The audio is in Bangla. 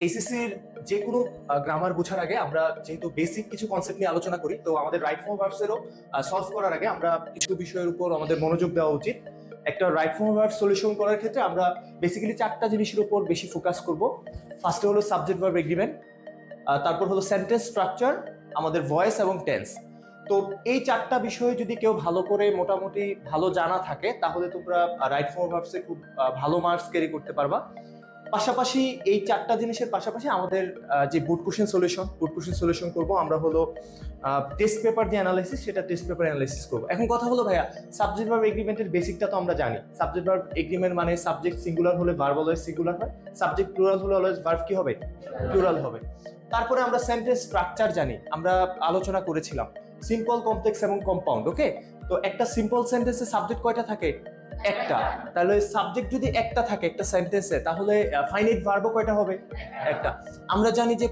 এইচএসসির যে কোনো গ্রামার বোঝার আগে আমরা যেহেতু বেসিক কিছু কনসেপ্ট নিয়ে আলোচনা করি, তো আমাদের রাইট ফর্ম ভার্বসেরও সলভ করার আগে আমরা কিছু বিষয়ের উপর আমাদের মনোযোগ দেওয়া উচিত। একটা রাইট ফর্ম ভার্ব সলিউশন করার ক্ষেত্রে আমরা বেসিক্যালি চারটা জিনিসের উপর বেশি ফোকাস করব। ফার্স্টে হলো সাবজেক্ট ভার্ব এগ্রিমেন্ট, তারপর হলো সেন্টেন্স স্ট্রাকচার, আমাদের ভয়েস এবং টেন্স। তো এই চারটা বিষয়ে যদি কেউ ভালো করে মোটামুটি ভালো জানা থাকে তাহলে তোমরা রাইট ফর্ম ভার্বসে খুব ভালো মার্কস ক্যারি করতে পারবা। পাশাপাশি এই চারটা জিনিসের পাশাপাশি আমাদের যে বুট কোশ্চেন সলিউশন করব আমরা হলো টেস্ট পেপার যে অ্যানালাইসিস, সেটা টেস্ট পেপার অ্যানালাইসিস করব। এখন কথা হলো ভাইয়া, সাবজেক্ট ভার্ব এগ্রিমেন্টের বেসিকটা তো আমরা জানি। সাবজেক্ট ভার্ব এগ্রিমেন্ট মানে সাবজেক্ট সিঙ্গুলার হলে ভার্ব অলওয়েজ সিঙ্গুলার হয়, সাবজেক্ট প্লুরাল হলে অলওয়েজ ভার্ব কি হবে? প্লুরাল হবে। তারপরে আমরা সেন্টেন্স স্ট্রাকচার জানি, আমরা আলোচনা করেছিলাম সিম্পল, কমপ্লেক্স এবং কম্পাউন্ড। ওকে, তো একটা সিম্পল সেন্টেন্সে সাবজেক্ট কয়টা থাকে? একটা। তাহলে সাবজেক্ট যদি একটা থাকে একটা সেন্টেন্সে, তাহলে ফাইনাইট ভার্বও কয়টা হবে? একটা। আমরা জানি যে